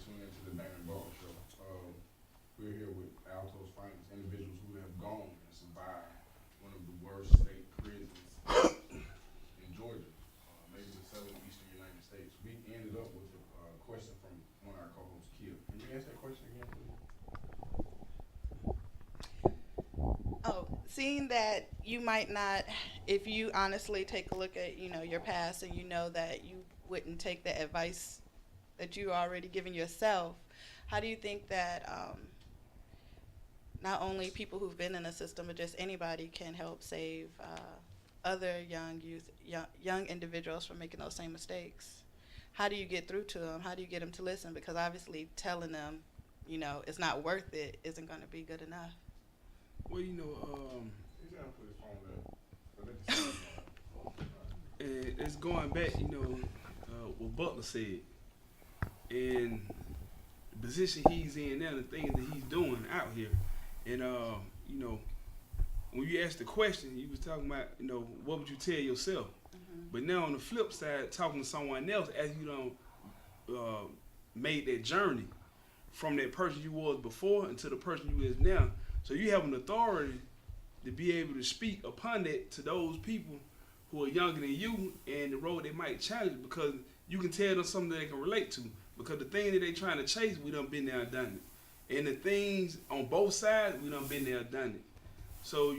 tune into the Dainhen Butler show. We're here with Alto's finest individuals who have gone and survived one of the worst state prisons in Georgia, maybe the southern eastern United States. We ended up with a question from one of our co-hosts, Kia. Can you ask that question again, please? Oh, seeing that you might not, if you honestly take a look at, your past and you know that you wouldn't take the advice that you already given yourself, how do you think that not only people who've been in the system, but just anybody can help save other young individuals from making those same mistakes? How do you get through to them? How do you get them to listen? Because obviously telling them, it's not worth it isn't going to be good enough. Well, He's gonna put his phone there. So let the sound it's going back, what Butler said, and the position he's in now, the things that he's doing out here, and when you asked the question, you was talking about, what would you tell yourself? Mm-hmm. But now on the flip side, talking to someone else as you made that journey from that person you was before into the person you is now. So you have an authority to be able to speak upon that to those people who are younger than you and the road they might challenge, because you can tell them something that they can relate to. Because the thing that they trying to chase, we done been there and done it. And the things on both sides, we done been there and done it. So,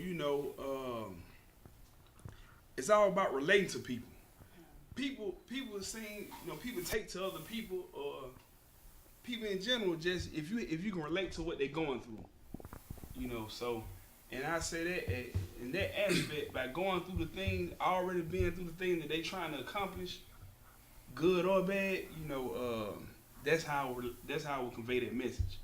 it's all about relating to people. People seem, people take to other people, or people in general, just if you can relate to what they're going through. So, and I say that in that aspect, by going through the things, already being through the things that they trying to accomplish, good or bad, that's how we convey that message.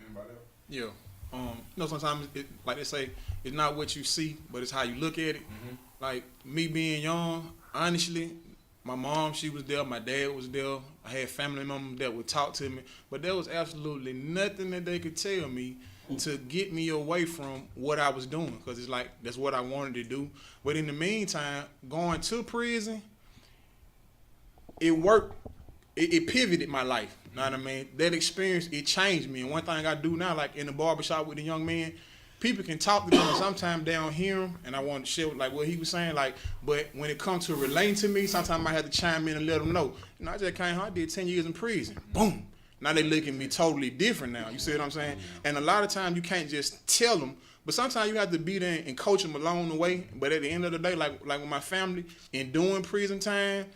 Anybody else? Yeah. Sometimes, like they say, it's not what you see, but it's how you look at it. Mm-hmm. Like, me being young, honestly, my mom, she was there, my dad was there, I had family members that would talk to me, but there was absolutely nothing that they could tell me to get me away from what I was doing, because it's like, that's what I wanted to do. But in the meantime, going to prison, it worked. It pivoted my life. You know what I mean? That experience, it changed me. And one thing I do now, like in the barbershop with the young man, people can talk to them, and sometimes they don't hear them, and I want to share like what he was saying. Like, but when it comes to relating to me, sometimes I have to chime in and let them know. I just came home, I did 10 years in prison. Boom. Now they look at me totally different now. You see what I'm saying? And a lot of times you can't just tell them, but sometimes you have to be there and coach them along the way. But at the end of the day, like with my family, in doing prison time,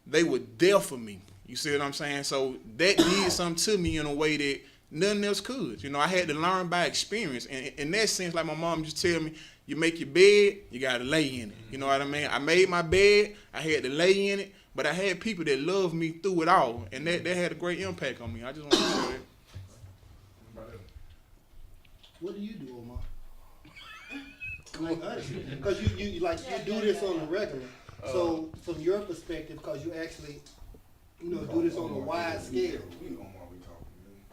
they were there for me. You see what I'm saying? So that did something to me in a way that nothing else could. I had to learn by experience. And in that sense, like my mom just tell me, you make your bed, you got to lay in it. You know what I mean? I made my bed, I had to lay in it, but I had people that loved me through it all, and that had a great impact on me. I just want to say that. Anybody else? What do you do, Omar? Like, honestly, because you do this on a regular. So from your perspective, because you actually, do this on a wide scale. We Omar we talking,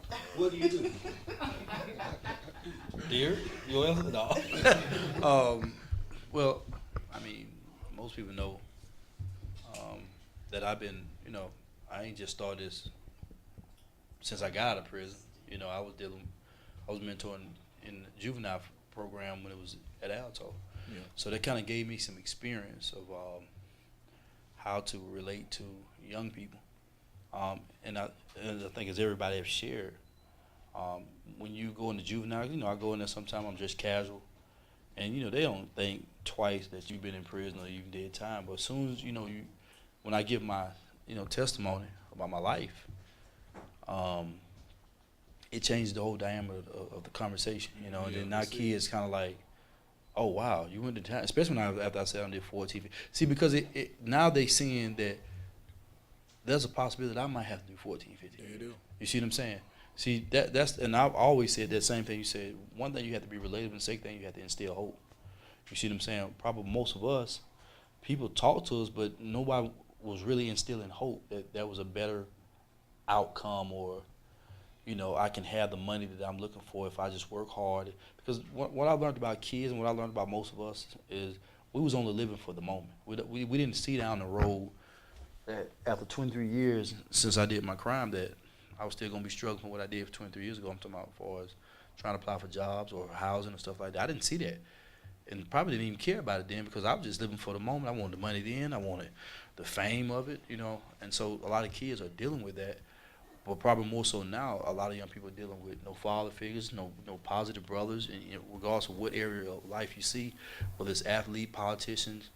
man. What do you do? Dear, you answer the dog. Well, I mean, most people know that I've been, I ain't just started this since I got out of prison. I was mentoring in the juvenile program when it was at Alto. Yeah. So that kind of gave me some experience of how to relate to young people. And I think as everybody has shared, when you go into juvenile, I go in there sometimes, I'm just casual. And, they don't think twice that you've been in prison or you did time. But as soon as, when I give my, testimony about my life, it changed the whole diameter of the conversation, and then now kids kind of like, oh, wow, you went to time, especially after I said I did 14. See, because now they seeing that there's a possibility that I might have to do 14, 15. Yeah, you do. You see what I'm saying? See, that's and I've always said that same thing you said. One thing, you have to be relatable, and the second thing, you have to instill hope. You see what I'm saying? Probably most of us, people talk to us, but nobody was really instilling hope that there was a better outcome, or, I can have the money that I'm looking for if I just work hard. Because what I learned about kids and what I learned about most of us is we was only living for the moment. We didn't see down the road that after 23 years since I did my crime that I was still gonna be struggling from what I did 23 years ago. I'm talking about as far as trying to apply for jobs or housing and stuff like that. I didn't see that, and probably didn't even care about it then because I was just living for the moment. I wanted the money then. I wanted the fame of it, you know. And so a lot of kids are dealing with that, but probably more so now. A lot of young people are dealing with no father figures, no positive brothers, and you know, regardless of what area of life you see, whether it's athlete, politicians,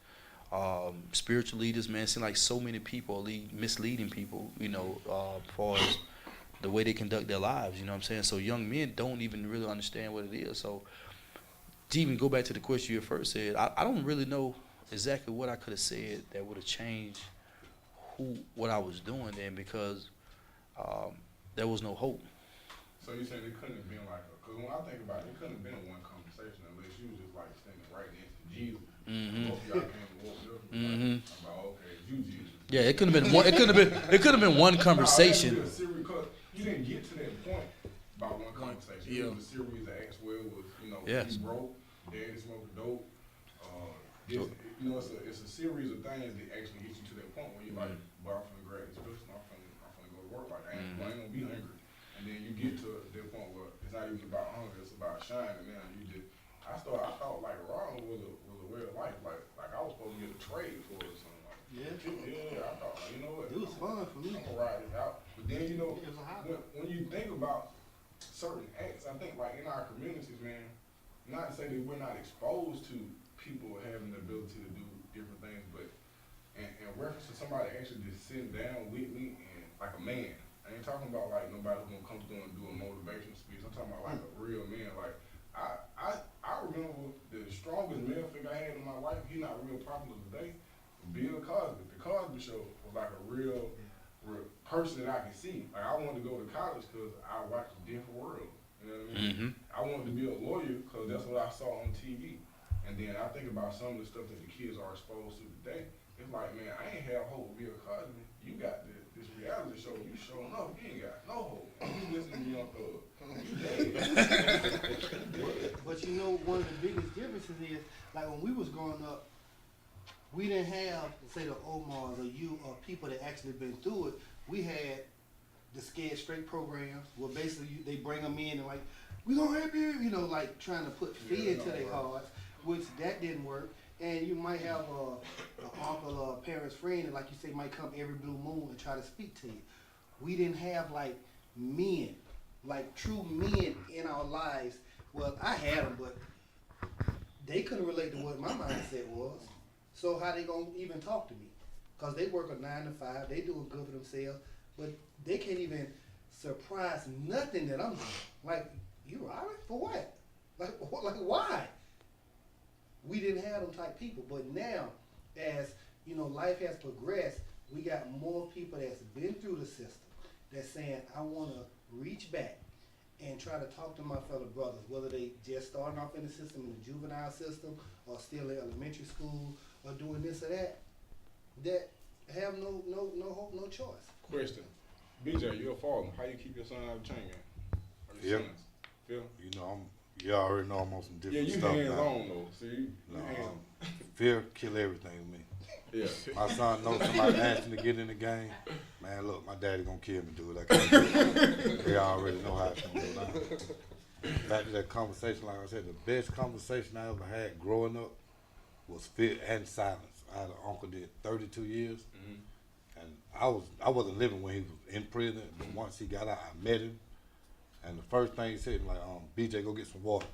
spiritual leaders, man. It seems like so many people are misleading people, you know, as far as the way they conduct their lives, you know what I'm saying? So young men don't even really understand what it is. So to even go back to the question you first said, I don't really know exactly what I could have said that would have changed what I was doing then, because there was no hope. So you saying it couldn't have been like because when I think about it, it couldn't have been a one conversation unless you was just like standing right next to Jesus. Mm-hmm. Both of y'all came and woke up and Mm-hmm. like, about, okay, it's you Jesus. Yeah, it couldn't have been one. It could have been one conversation. No, cause you didn't get to that point by one conversation. Yeah. It was a series of acts where it was, you know, Yes. he broke, daddy smoking dope. You know, it's a series of things that actually get you to that point where you're like, well, I'm finna grab this pistol, I'm finna go to work like I ain't gonna be hungry. And then you get to that point where it's not even about hunger, it's about shining. Now you just, I thought like Ron was a way of life, like I was supposed to get a trade for it or something. Like, yeah, I thought, like, you know what? It was fun for me. I'm gonna ride this out. But then, you know, It was a hobby. when you think about certain acts, I think like in our communities, man, not to say that we're not exposed to people having the ability to do different things, but in reference to somebody actually just sitting down with me and like a man. I ain't talking about like nobody who's gonna come through and do a motivational speech. I'm talking about like a real man. Like I remember the strongest male figure I had in my life. He's not real popular today. Bill Cosby. The Cosby Show was like a real person that I can see. Like I wanted to go to college because I watched a different world. You know what I mean? Mm-hmm. I wanted to be a lawyer because that's what I saw on TV. And then I think about some of the stuff that the kids are exposed to today. It's like, man, I ain't have hope with Bill Cosby. You got this reality show. You showing up. You ain't got no hope. You listening to Young Thug. You dead. But you know, one of the biggest differences is, like when we was growing up, we didn't have, say, the Omars or you or people that actually been through it. We had the Scared Straight programs where basically they bring them in and like, we gonna help you, you know, like trying to put fear into their hearts, which that didn't work. And you might have an uncle or a parent's friend that, like you say, might come every blue moon and try to speak to you. We didn't have like men, like true men in our lives. Well, I had them, but they couldn't relate to what my mindset was. So how they gonna even talk to me? Cause they work a 9 to 5, they doing good for themselves, but they can't even surprise nothing that I'm doing. Like, you alright? For what? Like why? We didn't have them type people, but now, as you know, life has progressed, we got more people that's been through the system that's saying, I want to reach back and try to talk to my fellow brothers, whether they just starting off in the system, in the juvenile system, or still in elementary school, or doing this or that have no hope, no choice. Question. BJ, you're a father. How you keep your son out of chain gang? Or your Yep. sons? Phil? You know, you already know I'm on some Yeah, different you stuff hands now. on though. See, No, you hands. fear kill everything with me. Yeah. My son knows somebody asking to get in the game. Man, look, my daddy gonna kill me, dude. I can't do it. They already know how it's gonna go down. Back to that conversation, like I said, the best conversation I ever had growing up was fear and silence. I had an uncle that did 32 years, and I wasn't living when he was in prison, but once he got out, I met him, and the first thing he said, like, BJ, go get some water.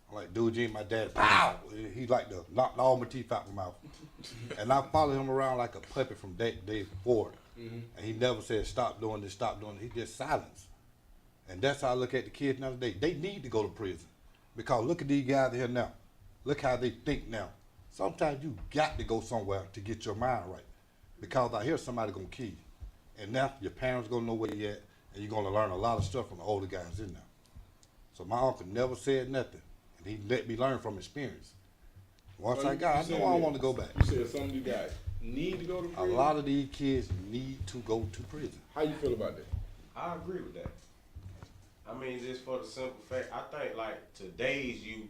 I'm like, dude, you ain't my dad. Pow! He like to knock all my teeth out my mouth. And I followed him around like a puppy from day forward. And he never said, stop doing this, stop doing this. He just silenced. And that's how I look at the kids nowadays. They need to go to prison. Because look at these guys here now. Look how they think now. Sometimes you got to go somewhere to get your mind right. Because I hear somebody gonna kill you. And now your parents gonna know where you at, and you're gonna learn a lot of stuff from the older guys in there. So my uncle never said nothing, and he let me learn from experience. Once I got, I know I want to go back. You said some of these guys need to go to A prison? lot of these kids need to go to prison. How you feel about that? I agree with that. I mean, just for the simple fact, I think like today's youth,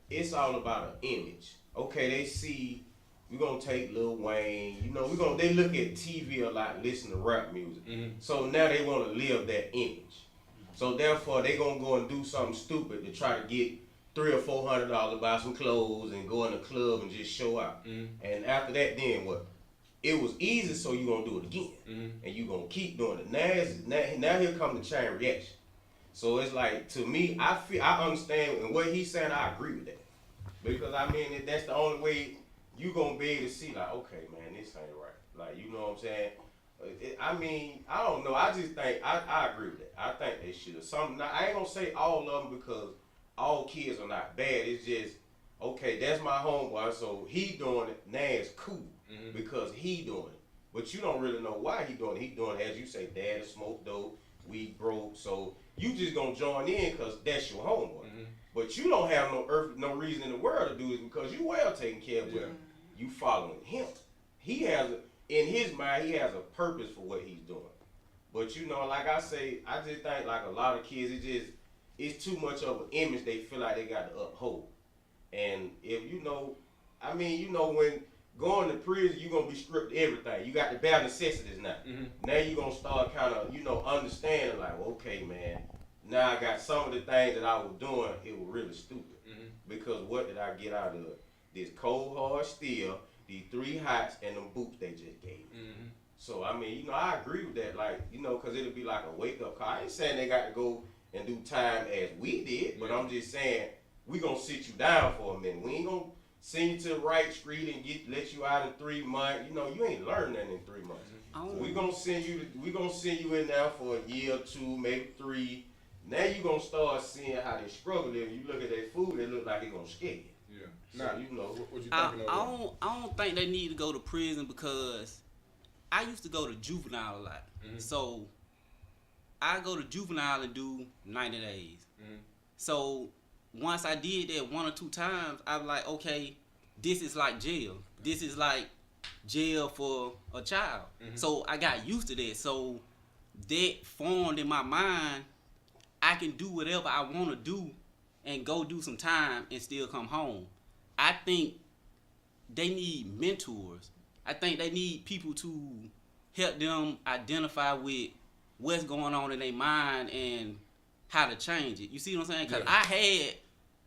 it's all about an image. Okay, they see we gonna take Lil Wayne. You know, they look at TV a lot, listen to rap music. So now they want to live that image. So therefore, they gonna go and do something stupid to try to get $300 or $400, buy some clothes, and go in the club and just show out. And after that, then what? It was easy, so you gonna do it again, and you gonna keep doing it. Now here come the chain reaction. So it's like, to me, I understand, and what he's saying, I agree with that, because I mean that's the only way you gonna be able to see, like, okay, man, this ain't right. Like, you know what I'm saying? I mean, I don't know. I just think I agree with that. I think they should. I ain't gonna say all of them, because all kids are not bad. It's just, okay, that's my homeboy, so he doing it. Now it's cool because he doing it. But you don't really know why he doing it. He doing it, as you say, daddy smoke dope, we broke, so you just gonna join in because that's your homeboy. But you don't have no reason in the world to do it, because you well taken care of. You following him. He has in his mind, he has a purpose for what he's doing. But you know, like I say, I just think like a lot of kids, it's too much of an image they feel like they got to uphold. And if you know, I mean, you know, when going to prison, you're going to be stripped of everything. You got the bare necessities now. Now you're going to start kind of, you know, understanding like, well, okay, man, now I got some of the things that I was doing, it was really stupid. Because what did I get out of it? This cold hard steel, these 3 hots, and them boots they just gave me. So, I mean, you know, I agree with that. Like, you know, because it'll be like a wake-up call. I ain't saying they got to go and do time as we did, but I'm just saying, we going to sit you down for a minute. We ain't going to send you to the right street and let you out in 3 months. You know, you ain't learned nothing in 3 months. So we gonna send you in there for a year or 2, maybe 3. Now you gonna start seeing how they struggle. If you look at their food, it look like it gonna scare you. Yeah. So Now, you know what you thinking of? I don't think they need to go to prison, because I used to go to juvenile a lot. So I go to juvenile and do 90 days. So once I did that 1 or 2 times, I was like, okay, this is like jail. This is like jail for a child. So I got used to that. So that formed in my mind, I can do whatever I want to do and go do some time and still come home. I think they need mentors. I think they need people to help them identify with what's going on in their mind and how to change it. You see what I'm saying? Because I had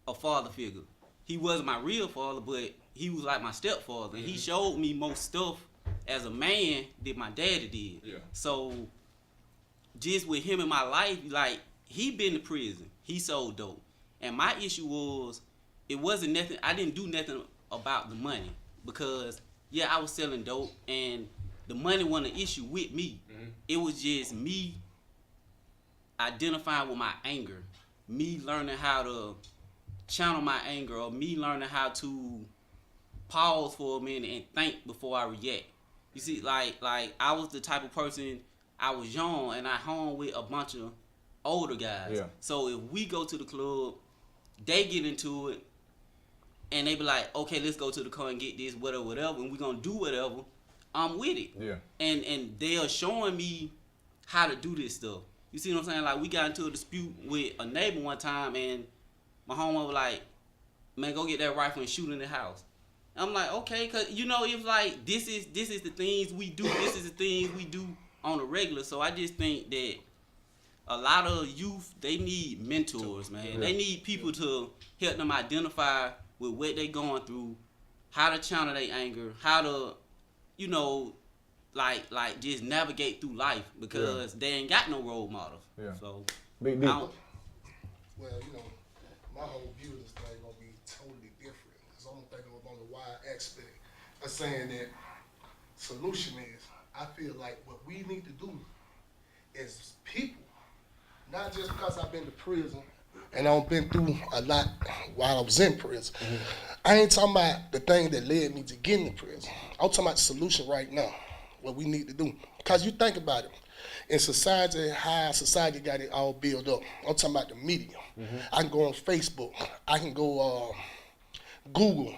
a father figure. He wasn't my real father, but he was like my stepfather. And he showed me more stuff as a man than my daddy did. Yeah. So just with him in my life, like, he been to prison. He sold dope. And my issue was, it wasn't nothing, I didn't do nothing about the money. Because, yeah, I was selling dope, and the money wasn't an issue with me. It was just me identifying with my anger. Me learning how to channel my anger, or me learning how to pause for a minute and think before I react. You see, like I was the type of person, I was young and I hung with a bunch of older guys. Yeah. So if we go to the club, they get into it and they be like, okay, let's go to the car and get this, whatever, and we gonna do whatever, I'm with it. Yeah. And they are showing me how to do this stuff. You see what I'm saying? Like, we got into a dispute with a neighbor one time, and my homie was like, man, go get that rifle and shoot in the house. I'm like, okay, cause you know, it's like, this is the things we do. This is the things we do on a regular. So I just think that a lot of youth, they need mentors, man. Yeah. They need people to help them identify with what they going through, how to channel their anger, how to, you know, like just navigate through life, because they ain't got no role models. Yeah. So Big I deal. don't, Well, you know, my whole view of this thing gonna be totally different. So I'm thinking on the wide aspect. I'm saying that solution is, I feel like what we need to do as people, not just because I've been to prison and I've been through a lot while I was in prison. I ain't talking about the thing that led me to get into prison. I'm talking about the solution right now, what we need to do. Because you think about it, in society, how society got it all built up. I'm talking about the media. I can go on Facebook. I can go Google.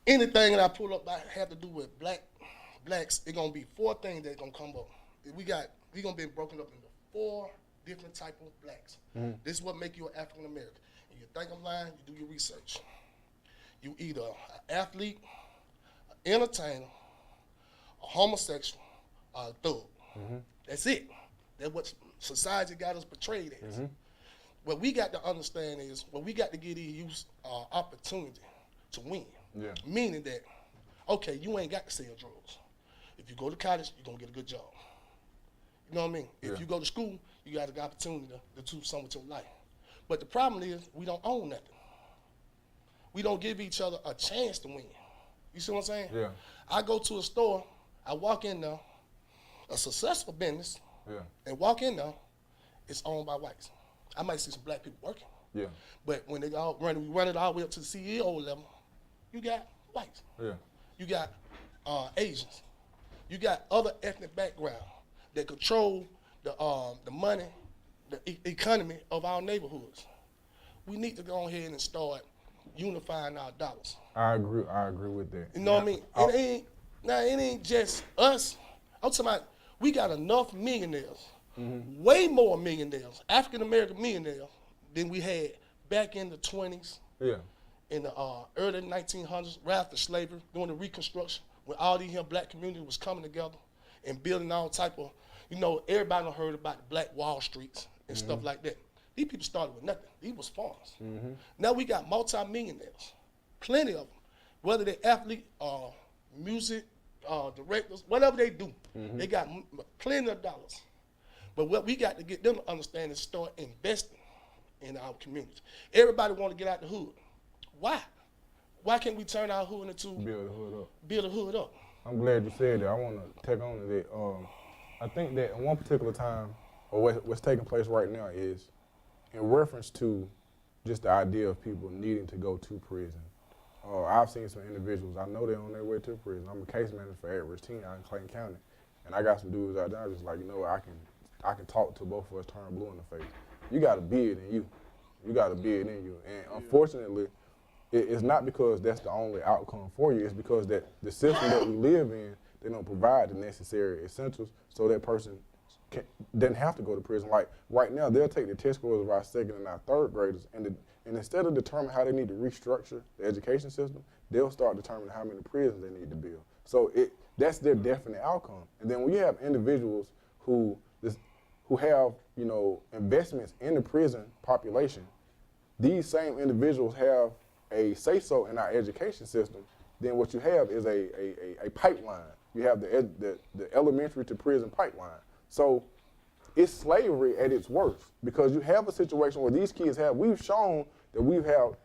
Anything that I pull up that have to do with blacks, it's gonna be 4 things that's gonna come up. We gonna be broken up into 4 different type of blacks. This is what make you an African American. And you think I'm lying, you do your research. You either an athlete, entertainer, a homosexual, a thug. That's it. That's what society got us portrayed as. What we got to understand is, what we got to give these youth opportunity to win. Yeah. Meaning that, okay, you ain't got to sell drugs. If you go to college, you're going to get a good job. You know what I mean? If you go to school, you got the opportunity to do something with your life. But the problem is, we don't own nothing. We don't give each other a chance to win. You see what I'm saying? Yeah. I go to a store, I walk in there, a successful business, Yeah. and walk in there, it's owned by whites. I might see some black people working. Yeah. But when they all run it all the way up to the CEO level, you got whites. Yeah. You got Asians. You got other ethnic background that control the money, the economy of our neighborhoods. We need to go ahead and start unifying our dollars. I agree with that. You know what I mean? It ain't just us. I'm talking about, we got enough millionaires, way more millionaires, African American millionaires, than we had back in the 20s, Yeah. in the early 1900s, right after slavery, during the Reconstruction, when all these here black communities was coming together and building all type of, everybody done heard about the Black Wall Streets and stuff like that. These people started with nothing. These was farmers. Now we got multi-millionaires, plenty of them, whether they're athlete, music, directors, whatever they do. They got plenty of dollars. But what we got to get them to understand is start investing in our communities. Everybody want to get out the hood. Why? Why can't we turn our hood into Build the hood up. build a hood up? I'm glad you said that. I want to take on to that. I think that in one particular time, or what's taking place right now is in reference to just the idea of people needing to go to prison. I've seen some individuals, I know they're on their way to prison. I'm a case manager for Edwards Teen out in Clayton County, and I got some dudes out there just like, I can talk to both of us turn blue in the face. You got to be it in you. You got to be it in you. And unfortunately, it's not because that's the only outcome for you. It's because that the system that we live in, they don't provide the necessary essentials so that person doesn't have to go to prison. Like right now, they'll take the test scores of our second and our third graders, and instead of determining how they need to restructure the education system, they'll start determining how many prisons they need to build. So that's their definite outcome. And then when you have individuals who have investments in the prison population, these same individuals have a say-so in our education system, then what you have is a pipeline. You have the elementary to prison pipeline. So it's slavery at its worst, because you have a situation where these kids we've shown that we have,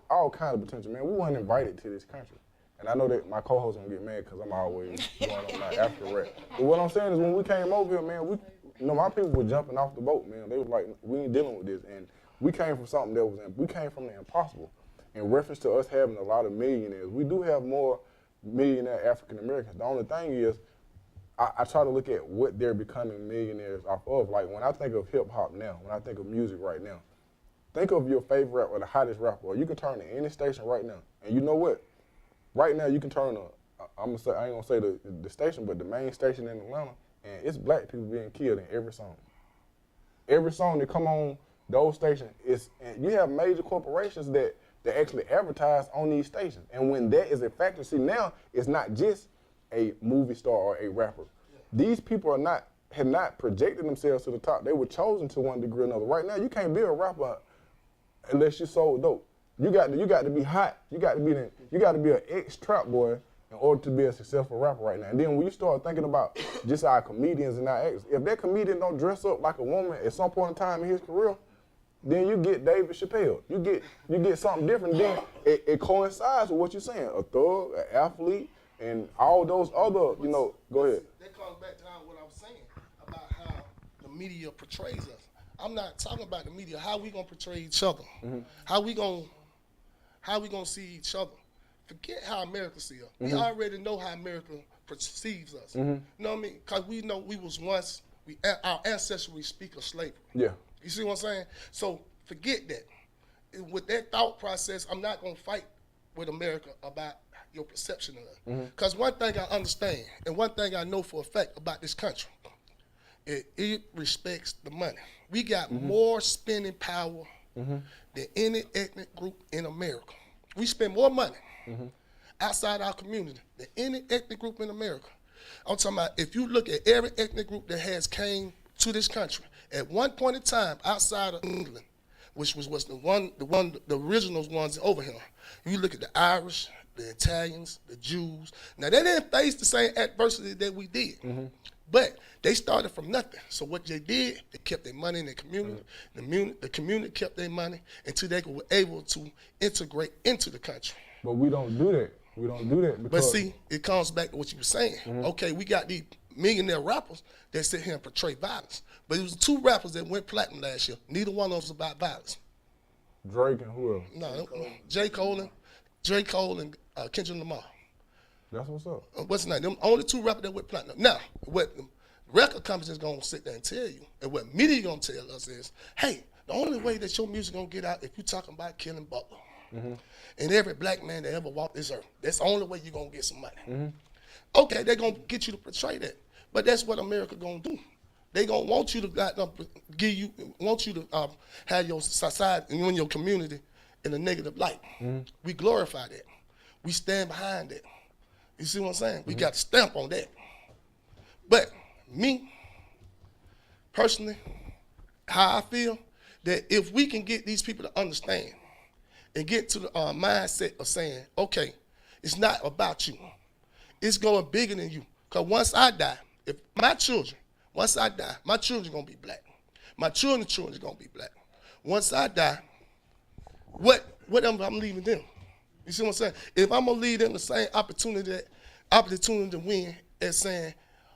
all kinds of potential. Man, we weren't invited to this country. And I know that my co-host gonna get mad because I'm always going on my African rap. But what I'm saying is when we came over here, man, my people were jumping off the boat, man. They was like, we ain't dealing with this. And we came from something we came from the impossible. In reference to us having a lot of millionaires, we do have more millionaire African Americans. The only thing is, I try to look at what they're becoming millionaires off of. Like when I think of hip hop now, when I think of music right now, think of your favorite rapper or the hottest rapper, or you can turn to any station right now. And you know what? Right now you can turn I ain't gonna say the station, but the main station in Atlanta, and it's black people being killed in every song. Every song that come on those stations, and you have major corporations that actually advertise on these stations. And when that is a factor, see now it's not just a movie star or a rapper. These people had not projected themselves to the top. They were chosen to one degree or another. Right now, you can't be a rapper unless you sold dope. You got to be hot. You got to be an ex-trap boy in order to be a successful rapper right now. And then when you start thinking about just our comedians and our actors, if that comedian don't dress up like a woman at some point in time in his career, then you get David Chappelle. You get something different. Then it coincides with what you're saying. A thug, an athlete, and all those other, go ahead. That comes back to what I was saying about how the media portrays us. I'm not talking about the media. How we gonna portray each other? How we gonna see each other? Forget how America sees us. We already know how America perceives us. You know what I mean? Because we know we was once, our ancestors speak of slavery. Yeah. You see what I'm saying? So forget that. With that thought process, I'm not gonna fight with America about your perception of us. Because one thing I understand, and one thing I know for a fact about this country, it respects the money. We got more spending power than any ethnic group in America. We spend more money outside our community than any ethnic group in America. I'm talking about if you look at every ethnic group that has came to this country, at one point in time outside of England, which was the original ones over here. You look at the Irish, the Italians, the Jews. Now they didn't face the same adversity that we did, but they started from nothing. So what they did, they kept their money in their community. The community kept their money until they were able to integrate into the country. But we don't do that. We don't do that But because see, it comes back to what you were saying. Okay, we got these millionaire rappers that sit here and portray violence. But it was 2 rappers that went platinum last year. Neither one of them was about violence. Drake and who else? No, J. Cole and Kendrick Lamar. That's what's up. What's his name? Them only 2 rappers that went platinum. Now, what the record companies gonna sit there and tell you, and what media gonna tell us is, hey, the only way that your music gonna get out if you talking about killing Butler. And every black man that ever walked this earth. That's the only way you're gonna get some money. Okay, they're gonna get you to portray that. But that's what America gonna do. They gonna want you to have your society and your community in a negative light. We glorify that. We stand behind that. You see what I'm saying? We got a stamp on that. But me, personally, how I feel, that if we can get these people to understand and get to the mindset of saying, okay, it's not about you. It's going bigger than you. Because once I die, once I die, my children going to be black. My children's children is going to be black. Once I die, what am I leaving them? You see what I'm saying? If I'm going to leave them the same opportunity to win as saying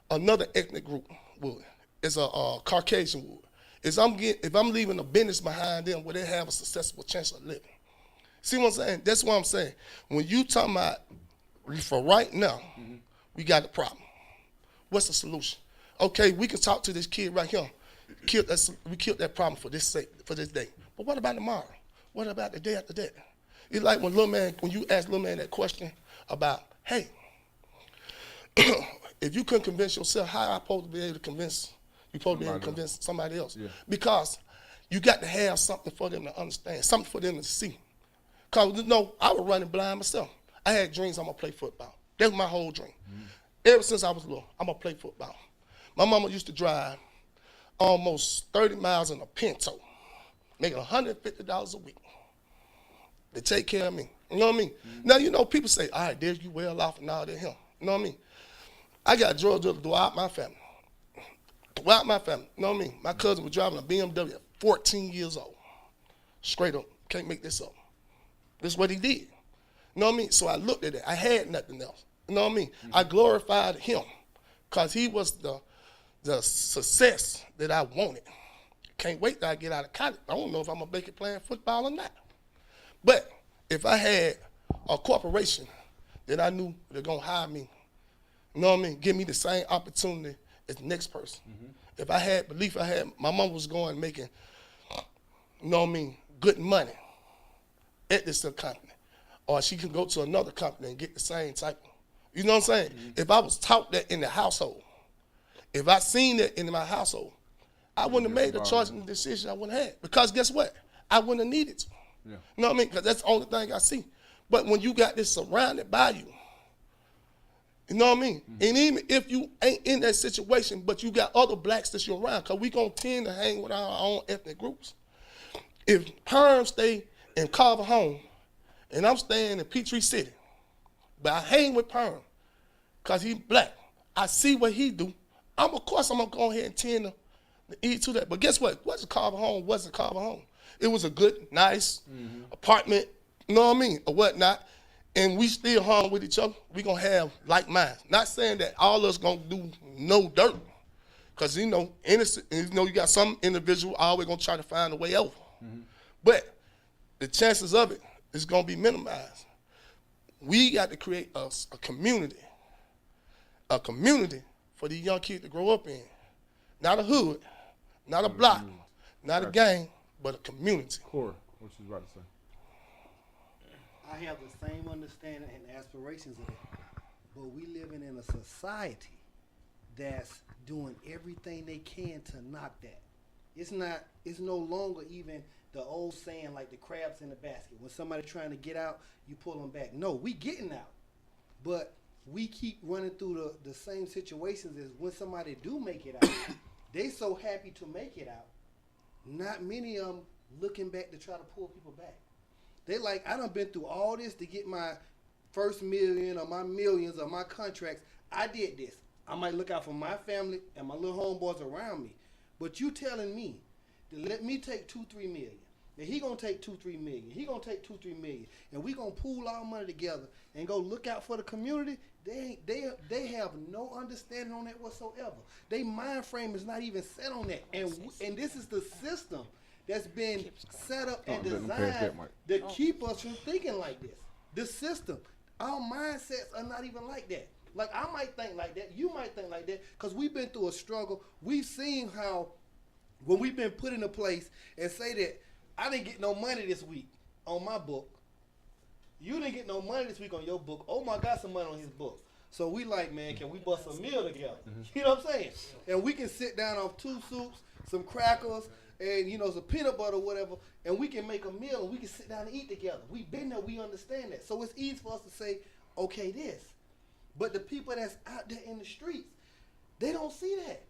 another ethnic group would, as a Caucasian would, if I'm leaving a business behind them where they have a successful chance of living. See what I'm saying? That's what I'm saying. When you talking about, for right now, we got a problem. What's the solution? Okay, we can talk to this kid right here. We killed that problem for this day. But what about tomorrow? What about the day after that? It's like when you ask little man that question about, hey, if you couldn't convince yourself, how am I supposed to be able to convince somebody else? Yeah. Because you got to have something for them to understand, something for them to see. Because, I was running blind myself. I had dreams I'm going to play football. That was my whole dream. Ever since I was little, I'm going to play football. My mama used to drive almost 30 miles in a Pinto, making $150 a week to take care of me. You know what I mean? Now, people say, all right, there's you well off and all that him. You know what I mean? I got drug dealers throughout my family. You know what I mean? My cousin was driving a BMW at 14 years old. Straight up. Can't make this up. This is what he did. You know what I mean? So I looked at it. I had nothing else. You know what I mean? I glorified him because he was the success that I wanted. Can't wait till I get out of college. I don't know if I'm going to make it playing football or not. But if I had a corporation that I knew they're going to hire me, you know what I mean, give me the same opportunity as the next person. If I had belief, my mom was going making, you know what I mean, good money at this company. Or she can go to another company and get the same type of, you know what I'm saying? If I was taught that in the household, if I seen that in my household, I wouldn't have made the choice and the decision I wouldn't have had. Because guess what? I wouldn't have needed to. Yeah. You know what I mean? Because that's the only thing I see. But when you got this surrounded by you, you know what I mean? And even if you ain't in that situation, but you got other blacks that you're around, because we going to tend to hang with our own ethnic groups. If Perm stay in Carver Home, and I'm staying in Peachtree City, but I hang with Perm because he's black. I see what he do. Of course, I'm going to go ahead and tend to eat to that. But guess what? What's Carver Home? Wasn't Carver Home. It was a good, nice apartment, you know what I mean, or whatnot. And we still hung with each other. We going to have like minds. Not saying that all of us going to do no dirt. Because, innocent, you got some individual always going to try to find a way over. But the chances of it is going to be minimized. We got to create a community for these young kids to grow up in. Not a hood, not a block, not a gang, but a community. Corey, what you about to say? I have the same understanding and aspirations of it, but we living in a society that's doing everything they can to knock that. It's no longer even the old saying like the crabs in the basket. When somebody trying to get out, you pull them back. No, we getting out. But we keep running through the same situations as when somebody do make it out. They so happy to make it out. Not many of them looking back to try to pull people back. They like, I done been through all this to get my first million or my millions or my contracts. I did this. I might look out for my family and my little homeboys around me. But you telling me to let me take 2-3 million. Then he gonna take 2-3 million. He gonna take 2-3 million, and we gonna pool our money together and go look out for the community. They have no understanding on that whatsoever. They mind frame is not even set on that, and this is the system that's been set up and designed to keep us from thinking like this. The system, our mindsets are not even like that. Like I might think like that, you might think like that, because we've been through a struggle. We've seen how when we've been put in a place and say that I didn't get no money this week on my book. You didn't get no money this week on your book. Omar got some money on his book. So we like, man, can we bust a meal together? You know what I'm saying? And we can sit down on 2 soups, some crackers, and some peanut butter or whatever, and we can make a meal and we can sit down and eat together. We've been there, we understand that. So it's easy for us to say, okay, this. But the people that's out there in the streets, they don't see that.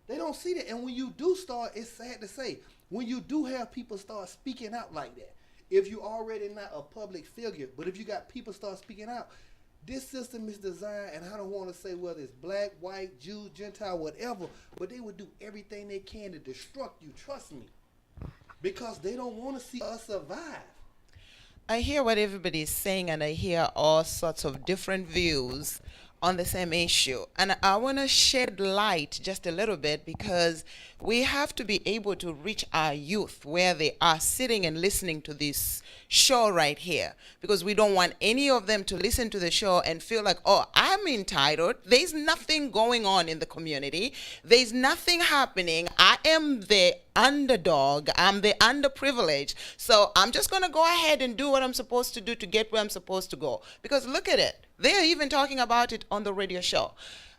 They don't see that. And when you do start, it's sad to say, when you do have people start speaking out like that, if you already not a public figure, but if you got people start speaking out, this system is designed, and I don't want to say whether it's black, white, Jew, Gentile, whatever, but they would do everything they can to destruct you, trust me, because they don't want to see us survive. I hear what everybody is saying, and I hear all sorts of different views on the same issue. And I want to shed light just a little bit, because we have to be able to reach our youth where they are sitting and listening to this show right here, because we don't want any of them to listen to the show and feel like, oh, I'm entitled. There's nothing going on in the community. There's nothing happening. I am the underdog. I'm the underprivileged. So I'm just going to go ahead and do what I'm supposed to do to get where I'm supposed to go. Because look at it. They're even talking about it on the radio show.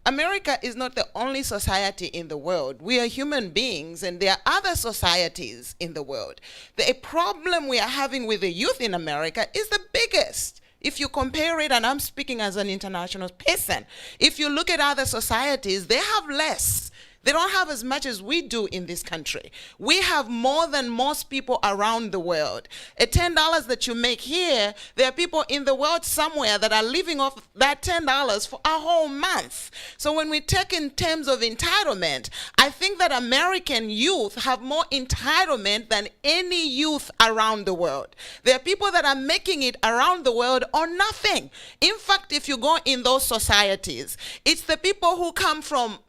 America is not the only society in the world. We are human beings, and there are other societies in the world. The problem we are having with the youth in America is the biggest. If you compare it, and I'm speaking as an international person, if you look at other societies, they have less. They don't have as much as we do in this country. We have more than most people around the world. At $10 that you make here, there are people in the world somewhere that are living off that $10 for a whole month. So when we take in terms of entitlement, I think that American youth have more entitlement than any youth around the world. There are people that are making it around the world on nothing. In fact, if you go in those societies, it's the people who come from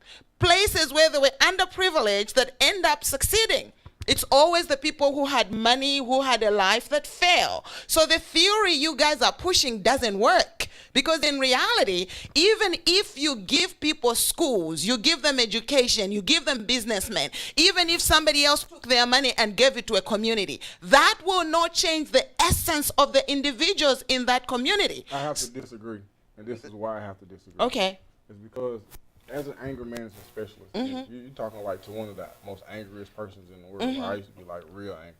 places where they were underprivileged that end up succeeding. It's always the people who had money, who had a life that fail. So the theory you guys are pushing doesn't work, because in reality, even if you give people schools, you give them education, you give them businessmen, even if somebody else took their money and gave it to a community, that will not change the essence of the individuals in that community. I have to disagree, and this is why I have to disagree. Okay. It's because as an anger management specialist, you're talking like to one of the most angriest persons in the world. I used to be like real angry.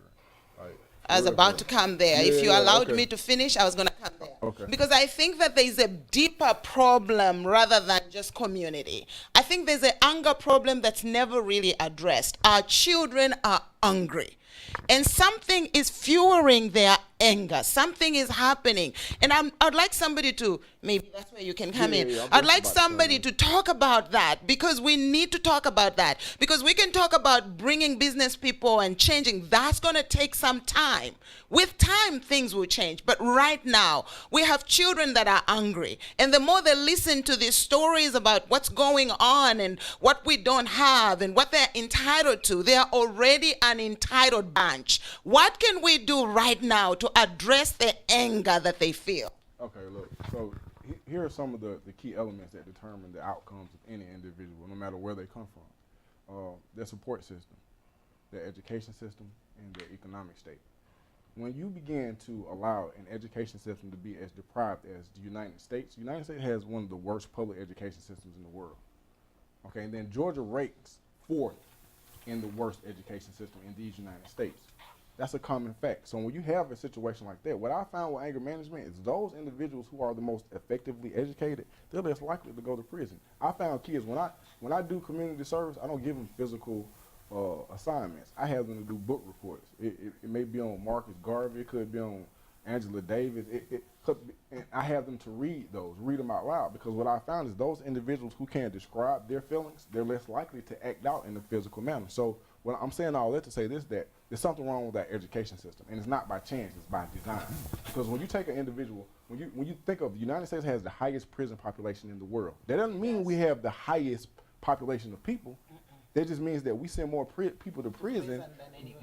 Like, I was about to come there. Yeah, if you yeah, allowed okay. me to finish, I was going to come there. Okay. Because I think that there's a deeper problem rather than just community. I think there's an anger problem that's never really addressed. Our children are hungry. And something is fueling their anger. Something is happening. And I'd like somebody to, maybe that's where you can come in. I'd like somebody to talk about that, because we need to talk about that. Because we can talk about bringing business people and changing. That's going to take some time. With time, things will change. But right now, we have children that are hungry. And the more they listen to these stories about what's going on and what we don't have and what they're entitled to, they are already an entitled bunch. What can we do right now to address the anger that they feel? Okay, look. So here are some of the key elements that determine the outcomes of any individual, no matter where they come from. Their support system, their education system, and their economic state. When you begin to allow an education system to be as deprived as the United States has one of the worst public education systems in the world. Okay, and then Georgia ranks 4th in the worst education system in these United States. That's a common fact. So when you have a situation like that, what I found with anger management is those individuals who are the most effectively educated, they're less likely to go to prison. I found kids, when I do community service, I don't give them physical assignments. I have them to do book reports. It may be on Marcus Garvey, it could be on Angela Davis. And I have them to read them out loud, because what I found is those individuals who can describe their feelings, they're less likely to act out in a physical manner. So when I'm saying all that to say this, that there's something wrong with our education system, and it's not by chance, it's by design. Because when you take an individual, when you think of the United States has the highest prison population in the world, that doesn't mean we have the highest population of people. That just means that we send more people to prison,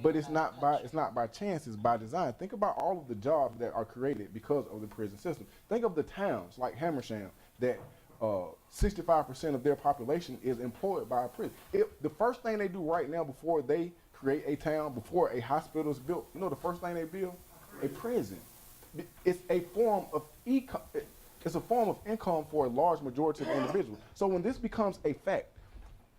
but it's not by chance, it's by design. Think about all of the jobs that are created because of the prison system. Think of the towns like Hamersham that 65% of their population is employed by a prison. The first thing they do right now before they create a town, before a hospital is built, you know the first thing they build? A prison. It's a form of income for a large majority of individuals. So when this becomes a fact,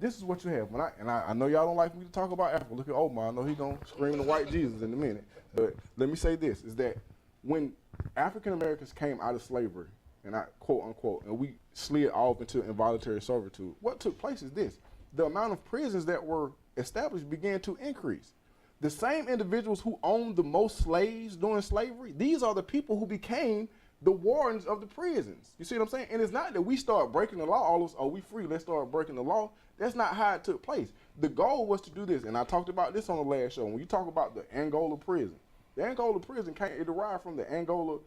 this is what you have. I know y'all don't like me to talk about Africa. Look at Omar. I know he's going to scream the white Jesus in a minute. But let me say this, is that when African Americans came out of slavery, and I quote unquote, and we slid off into involuntary servitude, what took place is this. The amount of prisons that were established began to increase. The same individuals who owned the most slaves during slavery, these are the people who became the wardens of the prisons. You see what I'm saying? And it's not that we start breaking the law, all of us, oh, we free, let's start breaking the law. That's not how it took place. The goal was to do this, and I talked about this on the last show. When you talk about the Angola prison, the Angola prison it derived from the Angola,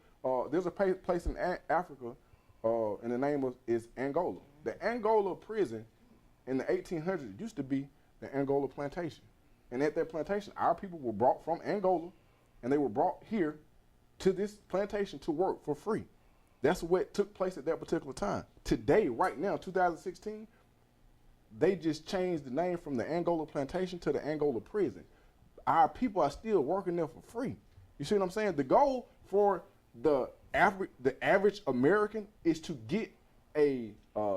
there's a place in Africa, and the name is Angola. The Angola prison in the 1800s used to be the Angola plantation. And at that plantation, our people were brought from Angola, and they were brought here to this plantation to work for free. That's what took place at that particular time. Today, right now, 2016, they just changed the name from the Angola plantation to the Angola prison. Our people are still working there for free. You see what I'm saying? The goal for the average American is to get a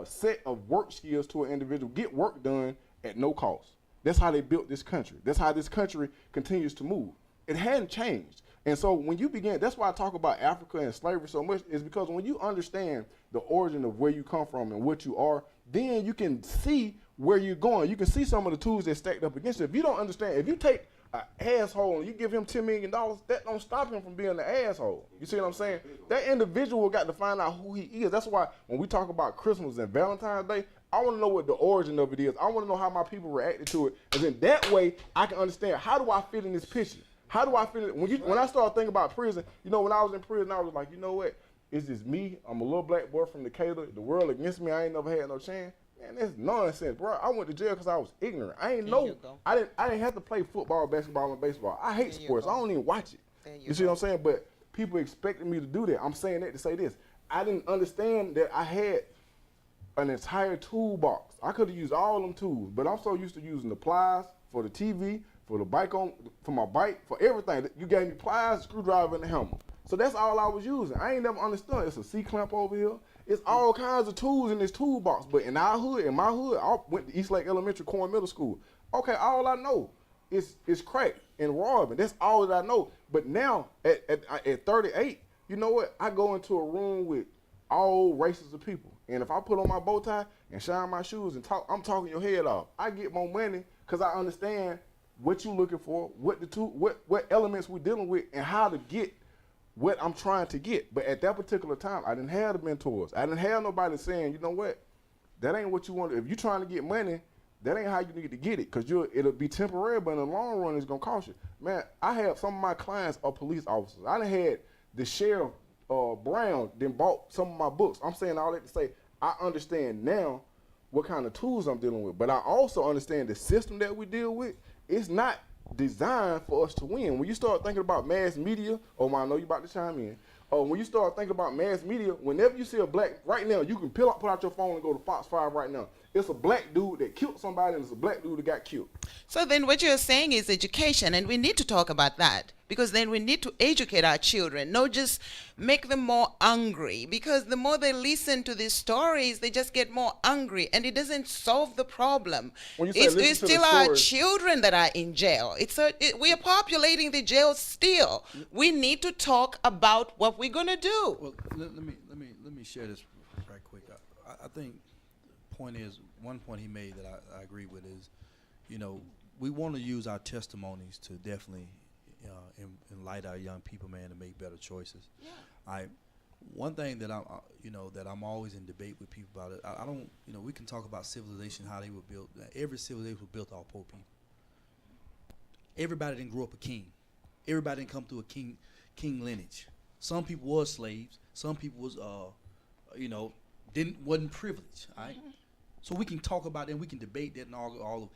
set of work skills to an individual, get work done at no cost. That's how they built this country. That's how this country continues to move. It hadn't changed. And so when you begin, that's why I talk about Africa and slavery so much, is because when you understand the origin of where you come from and what you are, then you can see where you're going. You can see some of the tools that stacked up against you. If you don't understand, if you take an asshole and you give him $10 million, that don't stop him from being an asshole. You see what I'm saying? That individual got to find out who he is. That's why when we talk about Christmas and Valentine's Day, I want to know what the origin of it is. I want to know how my people reacted to it. And then that way I can understand, how do I fit in this picture? How do I fit in? When I started thinking about prison, you know, when I was in prison, I was like, you know what? It's just me. I'm a little black boy from Decatur. The world against me. I ain't never had no chance. Man, that's nonsense, bro. I went to jail because I was ignorant. I didn't have to play football, basketball, and baseball. I hate sports. I don't even watch it. You see what I'm saying? But people expected me to do that. I'm saying that to say this. I didn't understand that I had an entire toolbox. I could have used all them tools, but I'm so used to using the pliers for the TV, for the bike for my bike, for everything. You gave me pliers, screwdriver, and a hammer. So that's all I was using. I ain't never understood. It's a C-clamp over here. It's all kinds of tools in this toolbox. But in my hood, I went to East Lake Elementary, Corn Middle School. Okay, all I know is crack and robbing. That's all that I know. But now, at 38, you know what? I go into a room with all races of people. And if I put on my bow tie and shine my shoes and talk, I'm talking your head off. I get more money because I understand what you're looking for, what elements we're dealing with, and how to get what I'm trying to get. But at that particular time, I didn't have the mentors. I didn't have nobody saying, you know what, that ain't what you want. If you're trying to get money, that ain't how you need to get it, because it'll be temporary, but in the long run, it's going to cost you. Man, I have some of my clients are police officers. I done had the sheriff, Brown, then bought some of my books. I'm saying all that to say, I understand now what kind of tools I'm dealing with, but I also understand the system that we deal with. It's not designed for us to win. When you start thinking about mass media, Omar, I know you about to chime in. When you start thinking about mass media, whenever you see a black, right now, you can pull out your phone and go to Fox 5 right now. It's a black dude that killed somebody, and it's a black dude that got killed. So then what you're saying is education, and we need to talk about that. because then we need to educate our children, not just make them more angry, because the more they listen to these stories, they just get more angry, and it doesn't solve the problem. When you say It's listen to the still our stories- children that are in jail. We are populating the jail still. We need to talk about what we're gonna do. Well, let me share this right quick. I think the point is, one point he made that I agree with is, we want to use our testimonies to definitely enlighten our young people, man, to make better choices. Yeah. One thing that I'm always in debate with people about it. I don't, we can talk about civilization, how they were built. Every civilization was built off poor people. Everybody didn't grow up a king. Everybody didn't come through a king lineage. Some people was slaves. Some people was, wasn't privileged. All right. Mm-hmm. So we can talk about that, and we can debate that, and all of.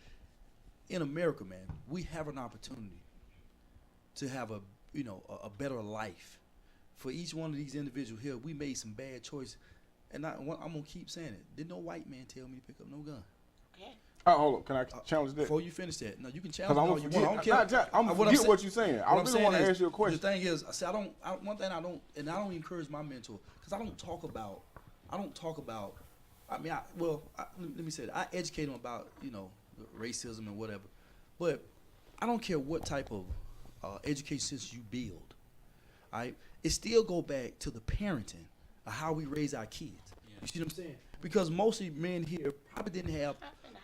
In America, man, we have an opportunity to have a better life. For each one of these individuals here, we made some bad choices, and I'm gonna keep saying it. Did no white man tell me to pick up no gun? Okay. Hold on, can I challenge that? Before you finish that, no, you can Because challenge I'm all gonna you forget. want. I don't care. I'm gonna forget what you're saying. I really want to ask you a question. The thing is, I say one thing I don't encourage my mentor, because I don't talk about. Let me say that I educate them about racism and whatever, but I don't care what type of education system you build. All right, it still go back to the parenting of how we raise our kids. Yeah. You see what I'm saying? Because most of men here probably didn't have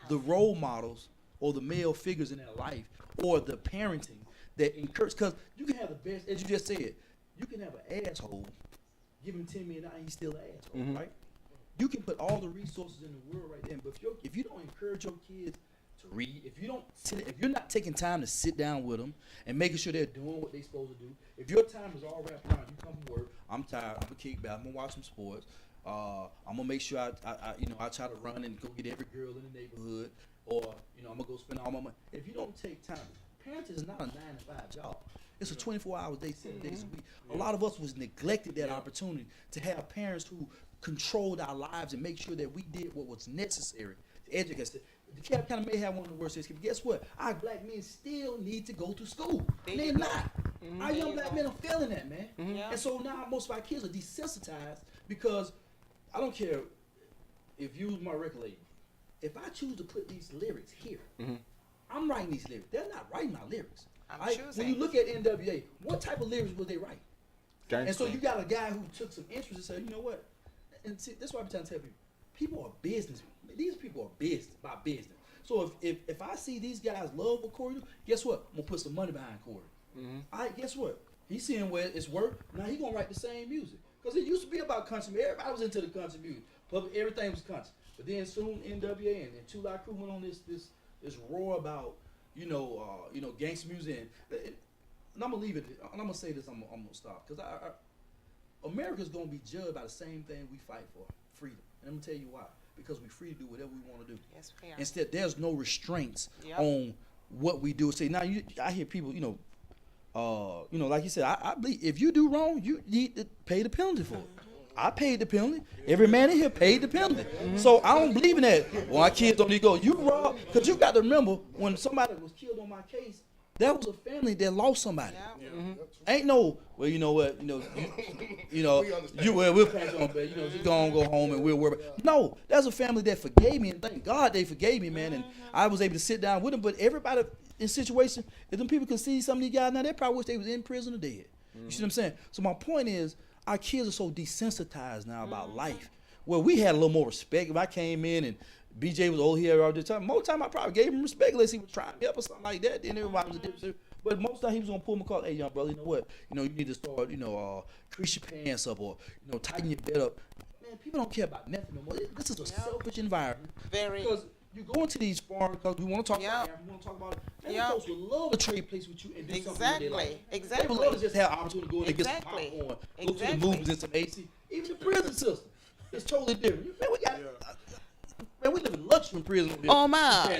the role models or the male figures in their life or the parenting that encourage. Because you can have the best, as you just said, you can have an asshole, give him $10 million, he's still an asshole, Mm-hmm. right? You can put all the resources in the world right there, but if you don't encourage your kids to read, if you're not taking time to sit down with them and making sure they're doing what they're supposed to do, if your time is all wrapped around, you come from work, I'm tired, I'm gonna kick back, I'm gonna watch some sports, I'm gonna make sure I try to run and go get every girl in the neighborhood, or I'm gonna go spend all my money. If you don't take time, parenting is not a 9-to-5 job. It's a 24-hour day, 7 days a week. A lot of us was neglected that opportunity to have parents who controlled our lives and make sure that we did what was necessary to educate us. The Cap County may have one of the worst cities, but guess what? Our black men still need to go to school. They're not. Our young black men are failing that, man. And so now most of our kids are desensitized because I don't care if you use my record label. If I choose to put these lyrics here, I'm writing these lyrics. They're not writing my lyrics. When you look at NWA, what type of lyrics would they write? And so you got a guy who took some interest and said, you know what? And see, that's why I'm trying to tell people are business. These people are business by business. So if I see these guys love what Corey do, guess what? I'm gonna put some money behind Corey. All right, guess what? He's seeing where it's work. Now he gonna write the same music because it used to be about country. Everybody was into the country music. Everything was country. But then soon NWA and Two Live Crew went on this roar about gangster music. And I'm gonna leave it. And I'm gonna say this. I'm gonna stop because America's gonna be judged by the same thing we fight for: freedom. And I'm gonna tell you why. Because we're free to do whatever we want to do. Yes, we are. Instead, there's no restraints on what we do. See, now I hear people, like you said, I believe if you do wrong, you need to pay the penalty for it. I paid the penalty. Every man in here paid the penalty. So I don't believe in that. Well, our kids don't need to go. You rob, because you got to remember when somebody was killed on my case, that was a family that lost somebody. Ain't no, well, you know what, we'll pass on, but just go home and we'll worry. No, that's a family that forgave me, and thank God they forgave me, man. And I was able to sit down with them. But everybody in situation, if them people can see some of these guys now, they probably wish they was in prison or dead. You see what I'm saying? So my point is, our kids are so desensitized now about life. Well, we had a little more respect. If I came in and BJ was over here all the time, most time I probably gave him respect unless he was trying me up or something like that. Then everybody was a different. But most time he was gonna pull my call. Hey, young brother, you know what? You need to start, crease your pants up or tighten your belt up. Man, people don't care about nothing no more. This is a selfish environment. Very. Because you go into these foreign countries, we want to talk about Africa, we want to talk about it. Man, folks would love to trade place with you and do something with their life. Exactly. They would love to just have opportunity to go in and get some popcorn, go to the movies and some AC. Even the prison system is totally different. Man, we live in luxury in prison. Omar,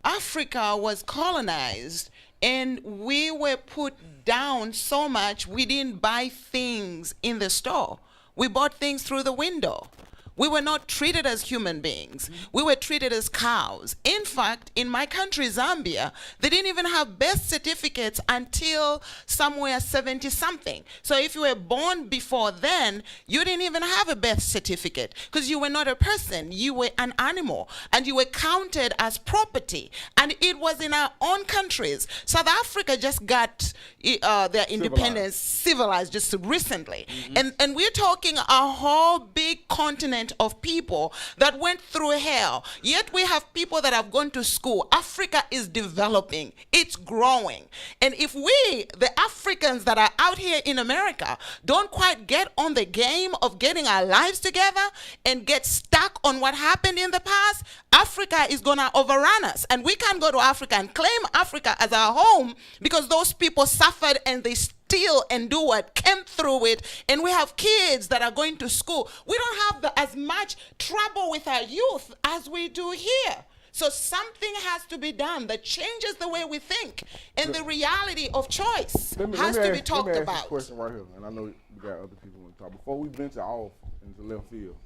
Africa was colonized and we were put down so much we didn't buy things in the store. We bought things through the window. We were not treated as human beings. We were treated as cows. In fact, in my country, Zambia, they didn't even have birth certificates until somewhere 70 something. So if you were born before then, you didn't even have a birth certificate because you were not a person. You were an animal and you were counted as property. And it was in our own countries. South Africa just got their independence civilized just recently. And we're talking a whole big continent of people that went through hell. Yet we have people that have gone to school. Africa is developing. It's growing. And if we, the Africans that are out here in America, don't quite get on the game of getting our lives together and get stuck on what happened in the past, Africa is going to overrun us. And we can't go to Africa and claim Africa as our home because those people suffered and they still endure what came through it. And we have kids that are going to school. We don't have as much trouble with our youth as we do here. So something has to be done that changes the way we think, and the reality of choice has to be talked Let me ask about. this question right here, and I know we got other people want to talk. Before we venture off into left field,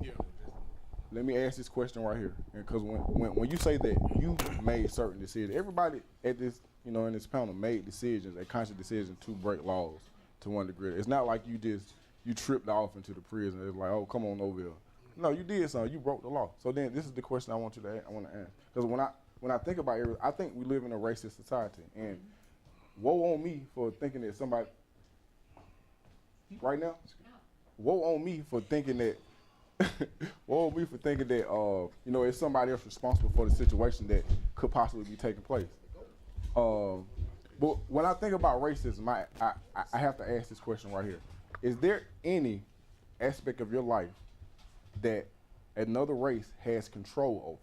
let me ask this question right here, because when you say that you made certain decisions, everybody at this, you know, in this panel made decisions, a conscious decision to break laws to one degree. It's not like you tripped off into the prison. It's like, oh, come on over here. No, you did something. You broke the law. So then, this is the question I want to ask. Because when I think about it, I think we live in a racist society, and woe on me for thinking that somebody right now. Woe on me for thinking that. Woe on me for thinking that you know, it's somebody else responsible for the situation that could possibly be taking place. But when I think about racism, I have to ask this question right here: is there any aspect of your life that another race has control over?